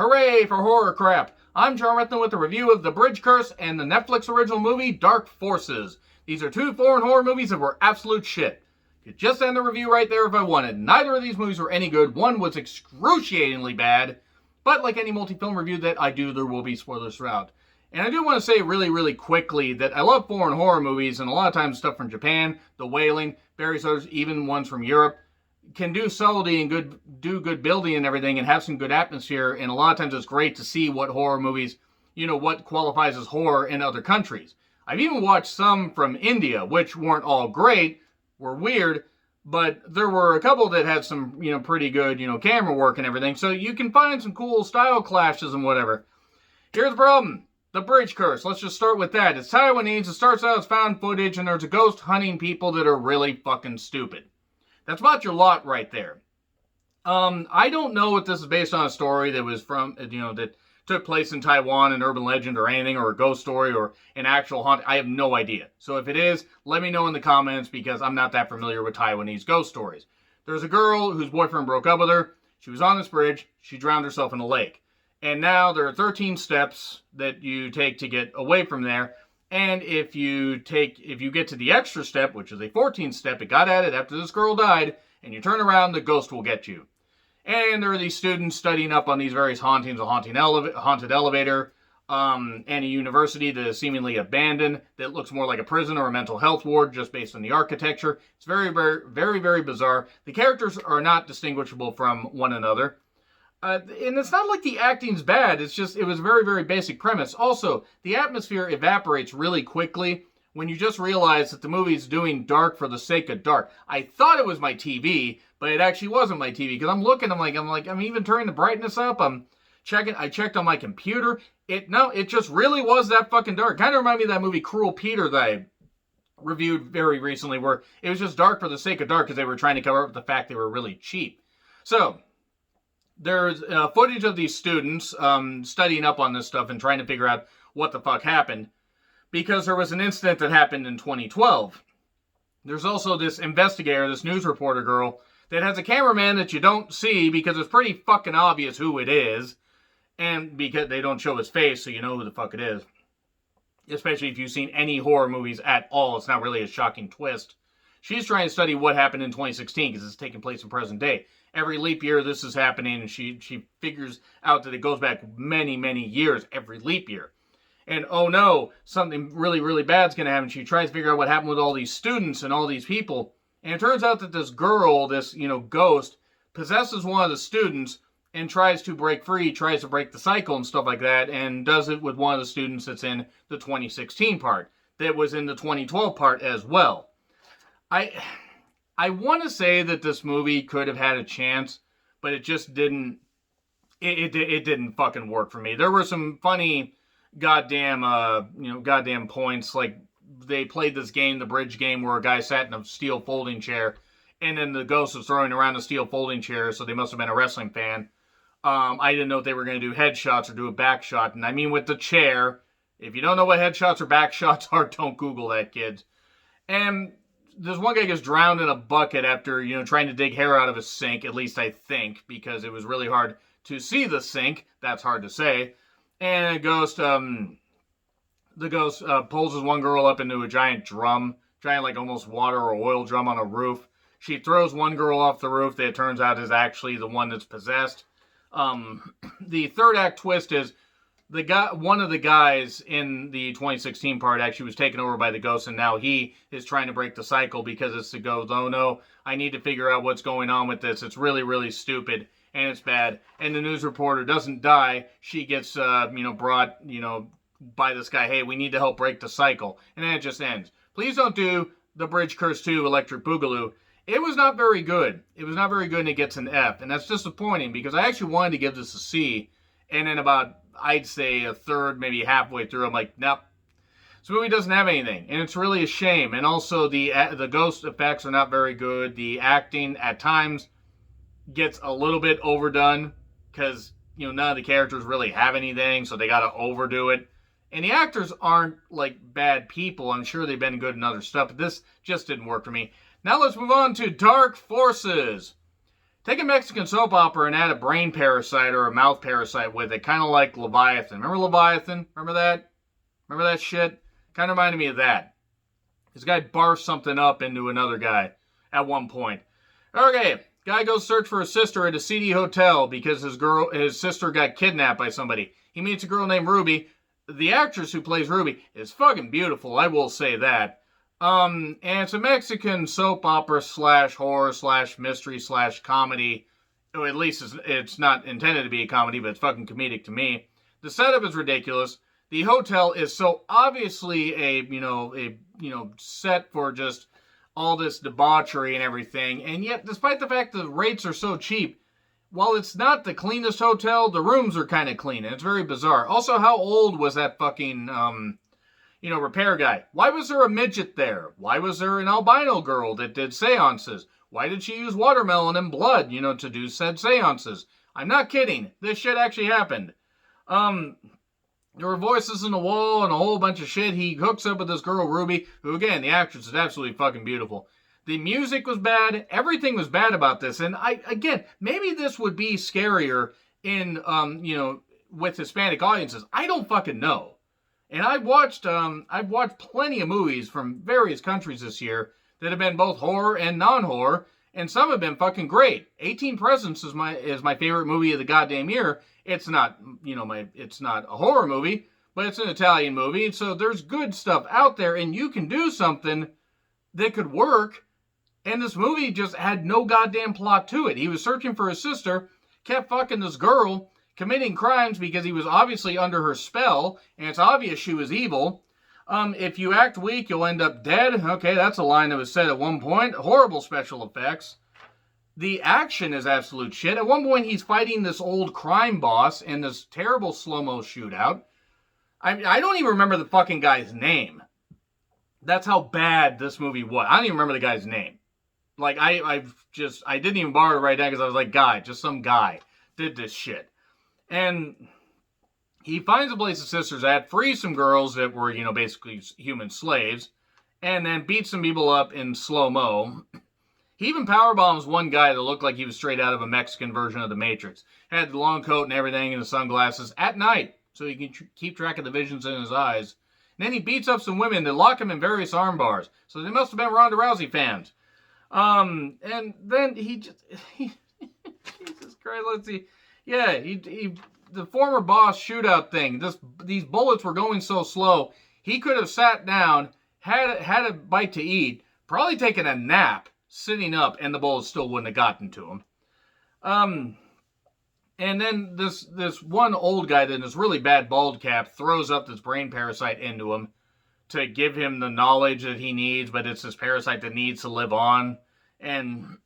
Hooray for horror crap! I'm Jonathan with a review of The Bridge Curse and the Netflix original movie Dark Forces. These are two foreign horror movies that were absolute shit. Could just end the review right there if I wanted. Neither of these movies were any good. One was excruciatingly bad, but like any multi-film review that I do, there will be spoilers throughout. And I do want to say really quickly that I love foreign horror movies, and a lot of times stuff from Japan, The Wailing, various others, even ones from Europe, can do subtlety and do good building and everything and have some good atmosphere. And a lot of times it's great to see what horror movies, what qualifies as horror in other countries. I've even watched some from India, which weren't all great, were weird, but there were a couple that had some, pretty good, camera work and everything. So you can find some cool style clashes and whatever. Here's the problem. The Bridge Curse. Let's just start with that. It's Taiwanese. It starts out as found footage, and there's a ghost hunting people that are really fucking stupid. That's about your lot right there. I don't know if this is based on a story that was from, that took place in Taiwan, an urban legend or anything, or a ghost story or an actual haunt. I have no idea. So if it is, let me know in the comments because I'm not that familiar with Taiwanese ghost stories. There's a girl whose boyfriend broke up with her. She was on this bridge. She drowned herself in a lake. And now there are 13 steps that you take to get away from there. And if you get to the extra step, which is a 14th step, it got added after this girl died, and you turn around, the ghost will get you. And there are these students studying up on these various hauntings, a haunted elevator, and a university that is seemingly abandoned, that looks more like a prison or a mental health ward just based on the architecture. It's very bizarre. The characters are not distinguishable from one another. And it's not like the acting's bad. It's just, it was a very basic premise. Also, the atmosphere evaporates really quickly when you just realize that the movie's doing dark for the sake of dark. I thought it was my TV, but it actually wasn't my TV because I'm looking, I'm even turning the brightness up. I checked on my computer. It just really was that fucking dark. Kind of reminded me of that movie Cruel Peter that I reviewed very recently, where it was just dark for the sake of dark because they were trying to cover up the fact they were really cheap. So there's footage of these students studying up on this stuff and trying to figure out what the fuck happened, because there was an incident that happened in 2012. There's also this investigator, this news reporter girl, that has a cameraman that you don't see because it's pretty fucking obvious who it is, and because they don't show his face so you know who the fuck it is. Especially if you've seen any horror movies at all, it's not really a shocking twist. She's trying to study what happened in 2016 because it's taking place in present day. Every leap year this is happening, and she figures out that it goes back many years every leap year. And oh no, something really bad's going to happen. She tries to figure out what happened with all these students and all these people. And it turns out that this girl, this, ghost, possesses one of the students and tries to break free, tries to break the cycle and stuff like that, and does it with one of the students that's in the 2016 part, that was in the 2012 part as well. I want to say that this movie could have had a chance, but it just didn't. It didn't fucking work for me. There were some funny goddamn points, like they played this game, the bridge game, where a guy sat in a steel folding chair, and then the ghost was throwing around a steel folding chair, so they must have been a wrestling fan. I didn't know if they were going to do headshots or do a back shot, and I mean with the chair. If you don't know what headshots or back shots are, don't Google that, kids. And there's one guy gets drowned in a bucket after, trying to dig hair out of a sink, at least I think, because it was really hard to see the sink. That's hard to say. And the ghost pulls this one girl up into a giant like almost water or oil drum on a roof. She throws one girl off the roof that it turns out is actually the one that's possessed. The third act twist is one of the guys in the 2016 part actually was taken over by the ghost, and now he is trying to break the cycle because it's the ghost. Oh no, I need to figure out what's going on with this. It's really stupid, and it's bad. And the news reporter doesn't die. She gets, brought, by this guy. Hey, we need to help break the cycle. And then it just ends. Please don't do The Bridge Curse 2 Electric Boogaloo. It was not very good. It was not very good, and it gets an F. And that's disappointing because I actually wanted to give this a C. And then about, I'd say, a third, maybe halfway through, I'm like, nope. This movie doesn't have anything, and it's really a shame. And also, the ghost effects are not very good. The acting, at times, gets a little bit overdone because, none of the characters really have anything, so they got to overdo it. And the actors aren't, like, bad people. I'm sure they've been good in other stuff, but this just didn't work for me. Now let's move on to Dark Forces. Take a Mexican soap opera and add a brain parasite or a mouth parasite with it, kind of like Leviathan. Remember Leviathan? Remember that? Remember that shit? Kind of reminded me of that. This guy barfs something up into another guy at one point. Okay, guy goes search for his sister at a seedy hotel because his sister got kidnapped by somebody. He meets a girl named Ruby. The actress who plays Ruby is fucking beautiful, I will say that. And it's a Mexican soap opera slash horror slash mystery slash comedy. Or at least it's not intended to be a comedy, but it's fucking comedic to me. The setup is ridiculous. The hotel is so obviously a set for just all this debauchery and everything. And yet, despite the fact that the rates are so cheap, while it's not the cleanest hotel, the rooms are kind of clean. And it's very bizarre. Also, how old was that fucking, repair guy? Why was there a midget there? Why was there an albino girl that did seances? Why did she use watermelon and blood, to do said seances? I'm not kidding. This shit actually happened. There were voices in the wall and a whole bunch of shit. He hooks up with this girl, Ruby, who, again, the actress is absolutely fucking beautiful. The music was bad. Everything was bad about this. And maybe this would be scarier in, with Hispanic audiences. I don't fucking know. And I've watched plenty of movies from various countries this year that have been both horror and non-horror, and some have been fucking great. 18 Presents is my favorite movie of the goddamn year. It's not, it's not a horror movie, but it's an Italian movie. So there's good stuff out there, and you can do something that could work. And this movie just had no goddamn plot to it. He was searching for his sister, kept fucking this girl, committing crimes because he was obviously under her spell, and it's obvious she was evil. If you act weak, you'll end up dead. Okay, that's a line that was said at one point. Horrible special effects. The action is absolute shit. At one point, he's fighting this old crime boss in this terrible slow-mo shootout. I don't even remember the fucking guy's name. That's how bad this movie was. I don't even remember the guy's name. Like, I didn't even bother to write down because I was like, just some guy did this shit. And he finds a place his sister's at, frees some girls that were, basically human slaves, and then beats some people up in slow-mo. He even powerbombs one guy that looked like he was straight out of a Mexican version of The Matrix. Had the long coat and everything and the sunglasses at night, so he can keep track of the visions in his eyes. And then he beats up some women that lock him in various arm bars. So they must have been Ronda Rousey fans. And then Jesus Christ, let's see. Yeah, the former boss shootout thing. These bullets were going so slow. He could have sat down, had a bite to eat, probably taken a nap, sitting up, and the bullets still wouldn't have gotten to him. And then this one old guy that in this really bad bald cap throws up this brain parasite into him to give him the knowledge that he needs, but it's this parasite that needs to live on. And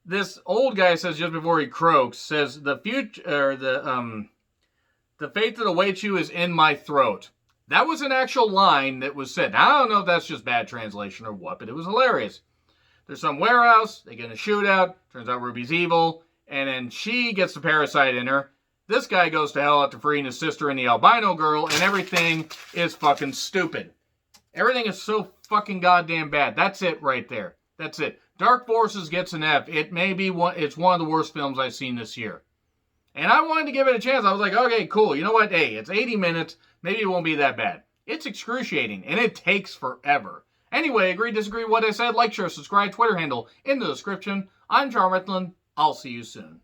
this old guy says just before he croaks, says the future, or the fate that awaits you is in my throat. That was an actual line that was said. Now, I don't know if that's just bad translation or what, but it was hilarious. There's some warehouse, they get in a shootout, turns out Ruby's evil, and then she gets the parasite in her. This guy goes to hell after freeing his sister and the albino girl, and everything is fucking stupid. Everything is so fucking goddamn bad. That's it right there. That's it. Dark Forces gets an F. It's one of the worst films I've seen this year. And I wanted to give it a chance. I was like, okay, cool. You know what? Hey, it's 80 minutes. Maybe it won't be that bad. It's excruciating, and it takes forever. Anyway, agree, disagree with what I said? Like, share, subscribe, Twitter handle in the description. I'm John Ritlin. I'll see you soon.